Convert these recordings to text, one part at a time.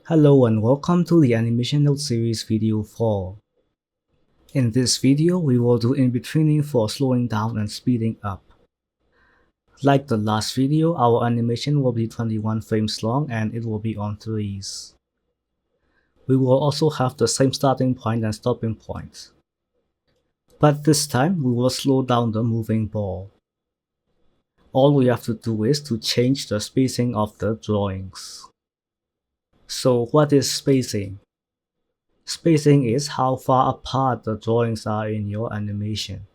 Hello and welcome to the Animation Note Series video 4. In this video, we will do in-betweening for slowing down and speeding up. Like the last video, our animation will be 21 frames long and it will be on threes. We will also have the same starting point and stopping point. But this time, we will slow down the moving ball. All we have to do is to change the spacing of the drawings. So what is spacing? Spacing is how far apart the drawings are in your animation.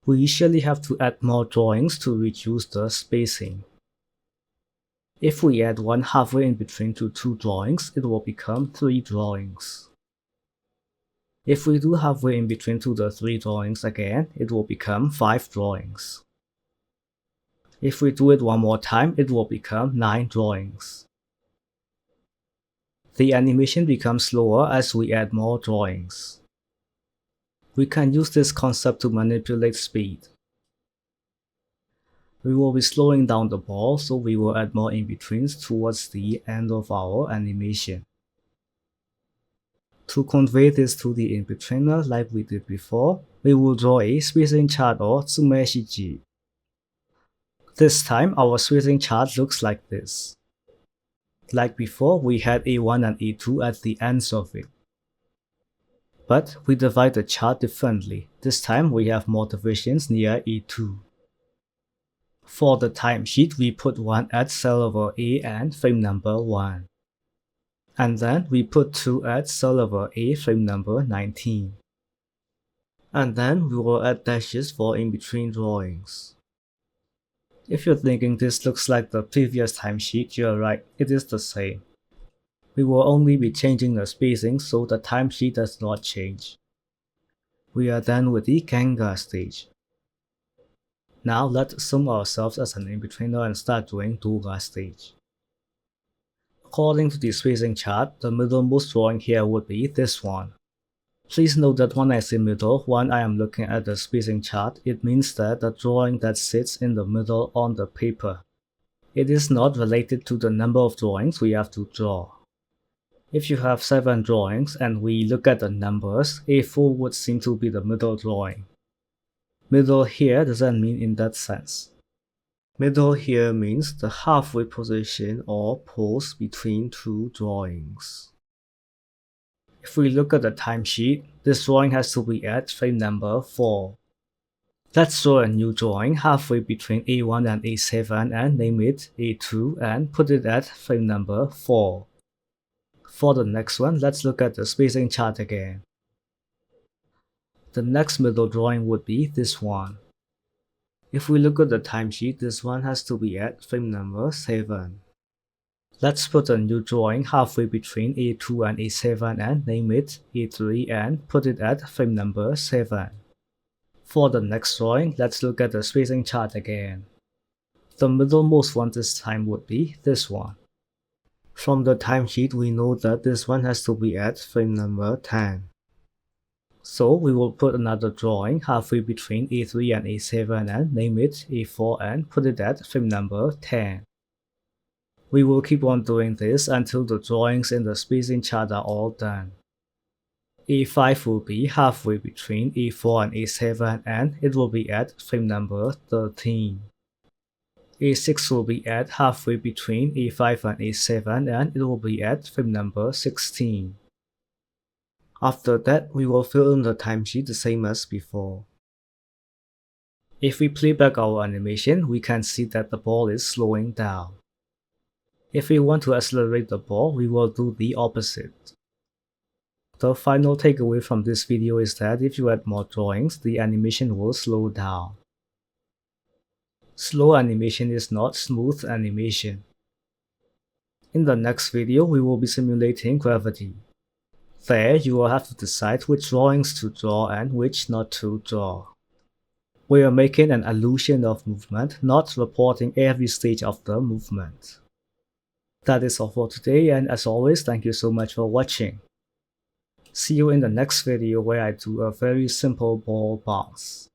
We usually have to add more drawings to reduce the spacing. If we add one halfway in between to two drawings, it will become 3 drawings. If we do halfway in between to the 3 drawings again, it will become 5 drawings. If we do it one more time, it will become 9 drawings. The animation becomes slower as we add more drawings. We can use this concept to manipulate speed. We will be slowing down the ball, so we will add more in-betweens towards the end of our animation. To convey this to the in-betweener like we did before, we will draw a spacing chart or tsumeshiji. This time, our spacing chart looks like this. Like before, we had A1 and A2 at the ends of it. But we divide the chart differently. This time, we have more divisions near A2. For the timesheet, we put 1 at cell level A and frame number 1. And then we put 2 at cell level A, frame number 19. And then we will add dashes for in-between drawings. If you're thinking this looks like the previous timesheet, you're right, it is the same. We will only be changing the spacing so the timesheet does not change. We are done with the Ganga stage. Now let's assume ourselves as an in-betweener and start doing Durga stage. According to the spacing chart, the middlemost drawing here would be this one. Please note that when I say middle, when I am looking at the spacing chart, it means that the drawing that sits in the middle on the paper. It is not related to the number of drawings we have to draw. If you have 7 drawings and we look at the numbers, A4 would seem to be the middle drawing. Middle here doesn't mean in that sense. Middle here means the halfway position or pose between 2 drawings. If we look at the timesheet, this drawing has to be at frame number 4. Let's draw a new drawing halfway between A1 and A7 and name it A2 and put it at frame number 4. For the next one, let's look at the spacing chart again. The next middle drawing would be this one. If we look at the timesheet, this one has to be at frame number 7. Let's put a new drawing halfway between A2 and A7 and name it A3 and put it at frame number 7. For the next drawing, let's look at the spacing chart again. The middlemost one this time would be this one. From the timesheet, we know that this one has to be at frame number 10. So we will put another drawing halfway between A3 and A7 and name it A4 and put it at frame number 10. We will keep on doing this until the drawings in the spacing chart are all done. A5 will be halfway between A4 and A7 and it will be at frame number 13. A6 will be at halfway between A5 and A7 and it will be at frame number 16. After that, we will fill in the timesheet the same as before. If we play back our animation, we can see that the ball is slowing down. If we want to accelerate the ball, we will do the opposite. The final takeaway from this video is that if you add more drawings, the animation will slow down. Slow animation is not smooth animation. In the next video, we will be simulating gravity. There, you will have to decide which drawings to draw and which not to draw. We are making an illusion of movement, not reporting every stage of the movement. That is all for today, and as always, thank you so much for watching. See you in the next video where I do a very simple ball bounce.